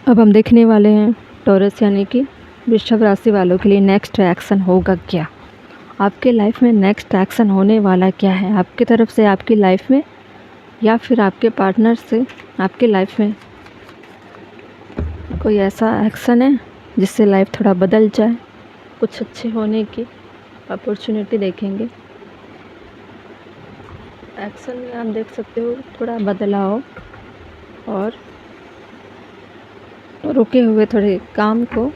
अब हम देखने वाले हैं टॉरस यानी कि वृषभ राशि वालों के लिए नेक्स्ट एक्शन होगा क्या। आपके लाइफ में नेक्स्ट एक्शन होने वाला क्या है, आपकी तरफ से आपकी लाइफ में, या फिर आपके पार्टनर से आपकी लाइफ में कोई ऐसा एक्शन है जिससे लाइफ थोड़ा बदल जाए, कुछ अच्छे होने की अपॉर्चुनिटी देखेंगे। एक्शन में आप देख सकते हो थोड़ा बदलाव और रुके हुए थोड़े काम को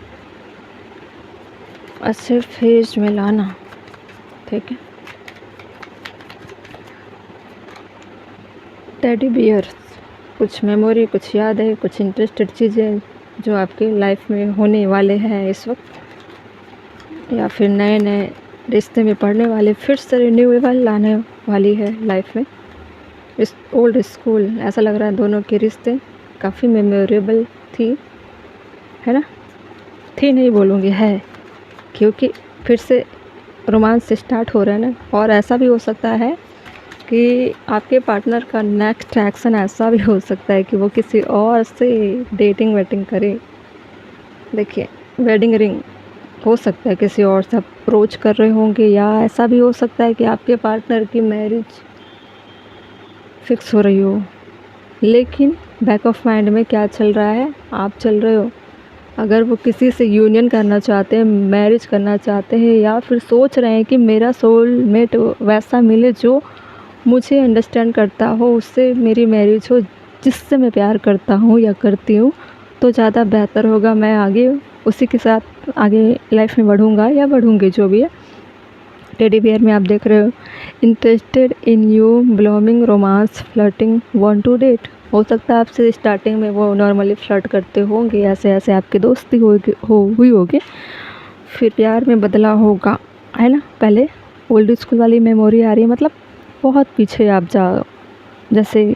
अच्छे फेज में लाना, ठीक है। टेडी बियर, कुछ मेमोरी, कुछ यादें, कुछ इंटरेस्टेड चीज़ें जो आपके लाइफ में होने वाले हैं इस वक्त, या फिर नए नए रिश्ते में पढ़ने वाले, फिर से रिन्यूएबल लाने वाली है लाइफ में। इस ओल्ड स्कूल ऐसा लग रहा है दोनों के रिश्ते काफ़ी मेमोरेबल थी, है ना। थी नहीं बोलूँगी, है, क्योंकि फिर से रोमांस स्टार्ट हो रहा है ना। और ऐसा भी हो सकता है कि आपके पार्टनर का नेक्स्ट एक्शन ऐसा भी हो सकता है कि वो किसी और से डेटिंग वेटिंग करे। देखिए, वेडिंग रिंग हो सकता है किसी और से अप्रोच कर रहे होंगे, या ऐसा भी हो सकता है कि आपके पार्टनर की मैरिज फिक्स हो रही हो, लेकिन बैक ऑफ माइंड में क्या चल रहा है, आप चल रहे हो। अगर वो किसी से यूनियन करना चाहते हैं, मैरिज करना चाहते हैं, या फिर सोच रहे हैं कि मेरा सोलमेट वैसा मिले जो मुझे अंडरस्टैंड करता हो, उससे मेरी मैरिज हो, जिससे मैं प्यार करता हूँ या करती हूँ, तो ज़्यादा बेहतर होगा। मैं आगे उसी के साथ आगे लाइफ में बढ़ूँगा या बढ़ूँगी, जो भी है। टेडी बियर में आप देख रहे हो interested in you, blooming, romance, flirting, want to date. हो सकता है आपसे स्टार्टिंग में वो नॉर्मली फ्लर्ट करते होंगे, ऐसे ऐसे आपकी दोस्ती हुई होगी, फिर प्यार में बदला होगा, है ना। पहले ओल्ड स्कूल वाली मेमोरी आ रही है, मतलब बहुत पीछे आप जैसे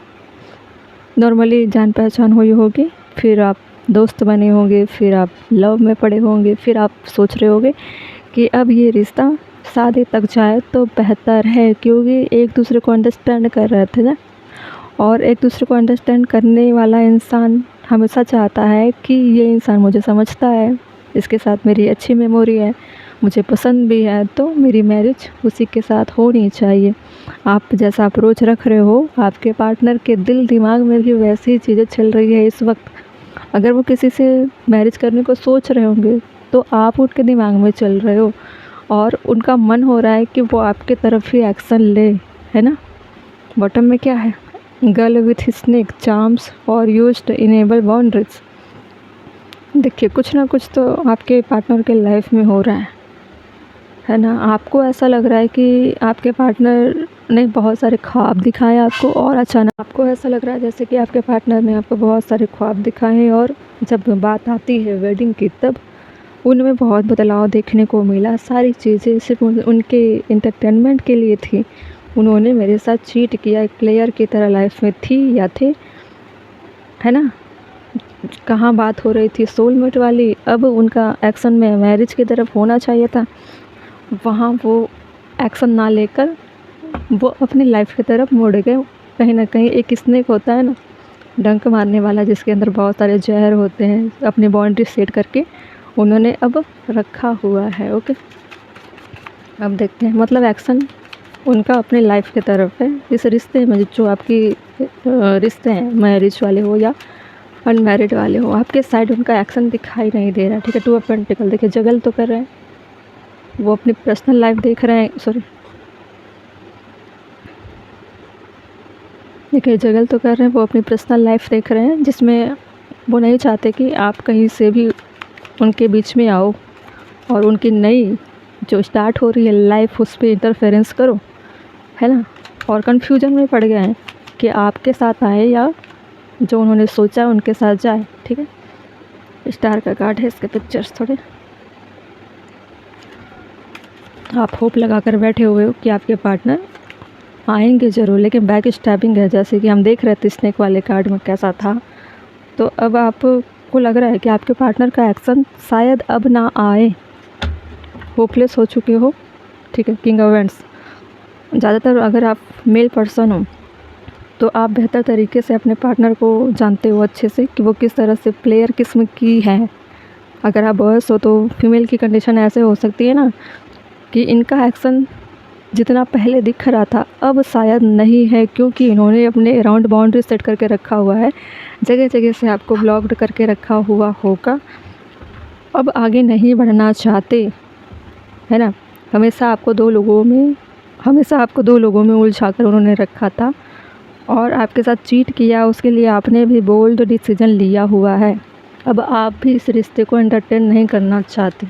नॉर्मली जान पहचान हुई होगी, फिर आप दोस्त बने होंगे, फिर आप लव में पड़े होंगे, फिर आप सोच रहे होंगे कि अब ये रिश्ता शादी तक जाए तो बेहतर है, क्योंकि एक दूसरे को अंडरस्टैंड कर रहे थे ना। और एक दूसरे को अंडरस्टैंड करने वाला इंसान हमेशा चाहता है कि ये इंसान मुझे समझता है, इसके साथ मेरी अच्छी मेमोरी है, मुझे पसंद भी है, तो मेरी मैरिज उसी के साथ होनी चाहिए। आप जैसा अप्रोच रख रहे हो, आपके पार्टनर के दिल दिमाग में भी वैसी ही चीज़ें चल रही है इस वक्त। अगर वो किसी से मैरिज करने को सोच रहे होंगे, तो आप उनके दिमाग में चल रहे हो और उनका मन हो रहा है कि वो आपके तरफ ही एक्शन ले, है ना। बॉटम में क्या है, गर्ल विथ स्नेक चार्म्स और यूज टू इनेबल बाउंड्रीज। देखिए, कुछ ना कुछ तो आपके पार्टनर के लाइफ में हो रहा है ना। आपको ऐसा लग रहा है कि आपके पार्टनर ने बहुत सारे ख्वाब दिखाए आपको, और अचानक आपको ऐसा लग रहा है जैसे कि आपके पार्टनर ने आपको बहुत सारे ख्वाब दिखाए, और जब बात आती है वेडिंग की, तब उनमें बहुत बदलाव देखने को मिला। सारी चीज़ें सिर्फ उनके एंटरटेनमेंट के लिए थी। उन्होंने मेरे साथ चीट किया, एक प्लेयर की तरह लाइफ में थी या थे, है ना। कहाँ बात हो रही थी सोलमेट वाली, अब उनका एक्शन में मैरिज की तरफ होना चाहिए था। वहाँ वो एक्शन ना लेकर वो अपनी लाइफ की तरफ मुड़ गए। कहीं ना कहीं एक स्नेक होता है ना, डंक मारने वाला, जिसके अंदर बहुत सारे जहर होते हैं, अपनी बाउंड्री सेट करके उन्होंने अब रखा हुआ है। ओके, अब देखते हैं, मतलब एक्शन उनका अपने लाइफ की तरफ है। इस रिश्ते में जो आपकी रिश्ते हैं, मैरिज वाले हो या अनमैरिड वाले हो, आपके साइड उनका एक्शन दिखाई नहीं दे रहा, ठीक है। 2 ऑफ पेंटिकल, देखिए, जगल तो कर रहे हैं, वो अपनी पर्सनल लाइफ देख रहे हैं, सॉरी, देखिए, जगल तो कर रहे हैं, वो अपनी पर्सनल लाइफ देख रहे हैं, जिसमें वो नहीं चाहते कि आप कहीं से भी उनके बीच में आओ और उनकी नई जो स्टार्ट हो रही है लाइफ, उस पर इंटरफेरेंस करो, है ना। और कन्फ्यूजन में पड़ गए हैं कि आपके साथ आए या जो उन्होंने सोचा है उनके साथ जाए, ठीक है। स्टार का कार्ड है, इसके पिक्चर्स थोड़े आप होप लगा कर बैठे हुए हो कि आपके पार्टनर आएंगे ज़रूर, लेकिन बैक स्टैबिंग है, जैसे कि हम देख रहे थे स्नेक वाले कार्ड में कैसा था। तो अब आपको लग रहा है कि आपके पार्टनर का एक्शन शायद अब ना आए, होपलेस हो चुके हो, ठीक है। किंग ऑफ वैंड्स, ज़्यादातर अगर आप मेल पर्सन हो तो आप बेहतर तरीके से अपने पार्टनर को जानते हो अच्छे से कि वो किस तरह से प्लेयर किस्म की है। अगर आप बॉयज़ हो तो फीमेल की कंडीशन ऐसे हो सकती है ना कि इनका एक्शन जितना पहले दिख रहा था अब शायद नहीं है, क्योंकि इन्होंने अपने अराउंड बाउंड्री सेट करके रखा हुआ है, जगह जगह से आपको ब्लॉक्ड करके रखा हुआ होगा। अब आगे नहीं बढ़ना चाहते, है ना। हमेशा आपको दो लोगों में उलझा कर उन्होंने रखा था और आपके साथ चीट किया, उसके लिए आपने भी बोल्ड डिसीजन लिया हुआ है। अब आप भी इस रिश्ते को एंटरटेन नहीं करना चाहते।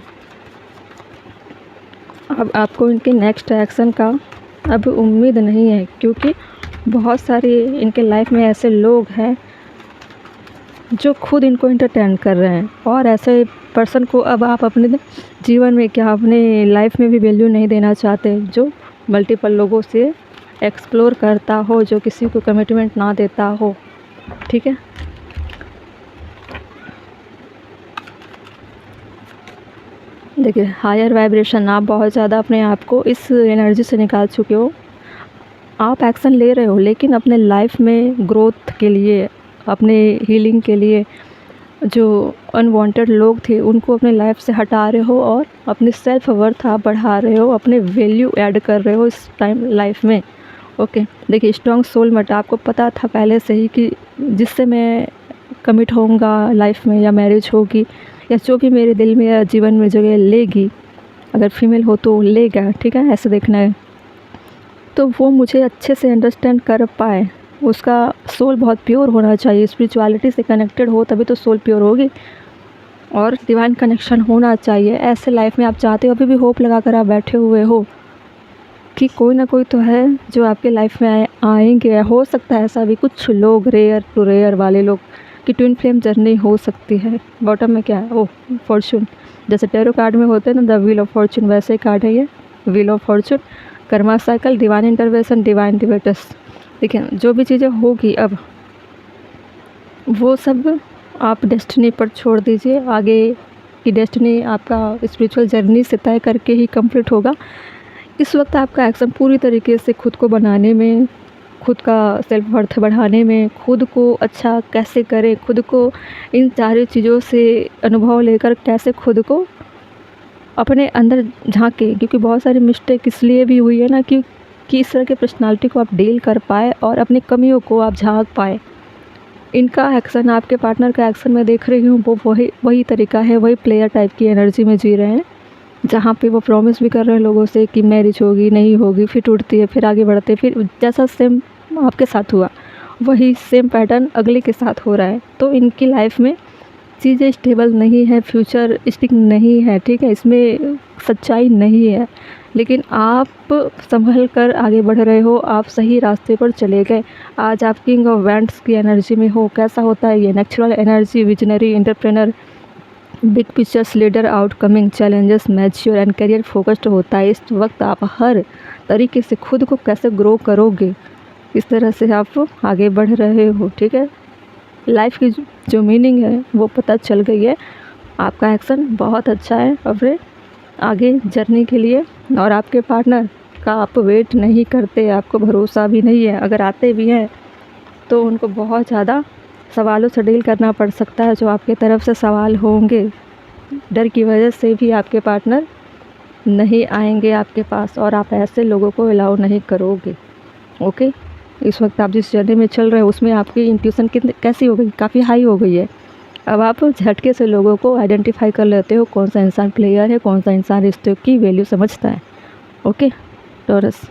अब आपको इनके नेक्स्ट एक्शन का अब उम्मीद नहीं है, क्योंकि बहुत सारे इनके लाइफ में ऐसे लोग हैं जो खुद इनको एंटरटेन कर रहे हैं, और ऐसे पर्सन को अब आप अपने जीवन में क्या अपने लाइफ में भी वैल्यू नहीं देना चाहते, जो मल्टीपल लोगों से एक्सप्लोर करता हो, जो किसी को कमिटमेंट ना देता हो। ठीक है, देखिए हायर वाइब्रेशन, आप बहुत ज़्यादा अपने आप को इस एनर्जी से निकाल चुके हो। आप एक्शन ले रहे हो, लेकिन अपने लाइफ में ग्रोथ के लिए, अपने हीलिंग के लिए जो अनवांटेड लोग थे उनको अपने लाइफ से हटा रहे हो और अपनी सेल्फ वर्थ आप बढ़ा रहे हो, अपने वैल्यू ऐड कर रहे हो इस टाइम लाइफ में। ओके, देखिए स्ट्रॉन्ग सोलमेट, आपको पता था पहले से ही कि जिससे मैं कमिट होऊंगा लाइफ में, या मैरिज होगी, या जो भी मेरे दिल में या जीवन में जगह लेगी, अगर फीमेल हो तो लेगा, ठीक है, ऐसे देखना है। तो वो मुझे अच्छे से अंडरस्टैंड कर पाए, उसका सोल बहुत प्योर होना चाहिए, स्पिरिचुअलिटी से कनेक्टेड हो तभी तो सोल प्योर होगी, और डिवाइन कनेक्शन होना चाहिए। ऐसे लाइफ में आप चाहते हो, अभी भी होप लगा कर आप बैठे हुए हो कि कोई ना कोई तो है जो आपके लाइफ में आएंगे। हो सकता है ऐसा भी, कुछ लोग रेयर टू रेयर वाले लोग कि ट्विन फ्लेम जर्नी हो सकती है। बॉटम में क्या है, ओह फॉर्चून, जैसे टेरो कार्ड में होते हैं ना द व्हील ऑफ फॉर्चून, वैसे कार्ड है ये wheel of fortune, karma cycle, divine intervention, divine debates. देखिए जो भी चीज़ें होगी अब वो सब आप डेस्टिनी पर छोड़ दीजिए, आगे की डेस्टिनी आपका स्पिरिचुअल जर्नी से तय करके ही कंप्लीट होगा। इस वक्त आपका एक्शन पूरी तरीके से खुद को बनाने में, खुद का सेल्फ वर्थ बढ़ाने में, खुद को अच्छा कैसे करें, खुद को इन सारी चीज़ों से अनुभव लेकर कैसे खुद को अपने अंदर झांके, क्योंकि बहुत सारी मिस्टेक इसलिए भी हुई है ना कि इस तरह के पर्सनालिटी को आप डील कर पाए और अपनी कमियों को आप झांक पाए। इनका एक्शन, आपके पार्टनर का एक्शन मैं देख रही हूँ, वो वही तरीका है, वही प्लेयर टाइप की एनर्जी में जी रहे हैं, जहाँ पे वो प्रॉमिस भी कर रहे हैं लोगों से कि मैरिज होगी, नहीं होगी, फिर टूटती है, फिर आगे बढ़ते, फिर जैसा सेम आपके साथ हुआ वही सेम पैटर्न अगले के साथ हो रहा है। तो इनकी लाइफ में चीज़ें स्टेबल नहीं है, फ्यूचर स्टिक नहीं है, ठीक है, इसमें सच्चाई नहीं है, लेकिन आप संभल कर आगे बढ़ रहे हो, आप सही रास्ते पर चले गए। आज आप किंग ऑफ वैंड्स की एनर्जी में हो। कैसा होता है ये, natural energy, visionary, entrepreneur, big pictures, leader, outcoming, challenges, mature and career focused होता है। इस वक्त आप हर तरीके से खुद को कैसे ग्रो करोगे, इस तरह से आप आगे बढ़ रहे हो, ठीक है। लाइफ की जो मीनिंग है वो पता चल गई है। आपका एक्शन बहुत अच्छा है अपने आगे जर्नी के लिए, और आपके पार्टनर का आप वेट नहीं करते, आपको भरोसा भी नहीं है। अगर आते भी हैं तो उनको बहुत ज़्यादा सवालों से डील करना पड़ सकता है, जो आपके तरफ से सवाल होंगे, डर की वजह से भी आपके पार्टनर नहीं आएंगे आपके पास, और आप ऐसे लोगों को अलाउ नहीं करोगे। ओके, इस वक्त आप जिस जर्नी में चल रहे हो उसमें आपकी इंट्यूशन कैसी हो गई, काफ़ी हाई हो गई है। अब आप झटके से लोगों को आइडेंटिफाई कर लेते हो, कौन सा इंसान प्लेयर है, कौन सा इंसान रिश्ते की वैल्यू समझता है। Okay taurus.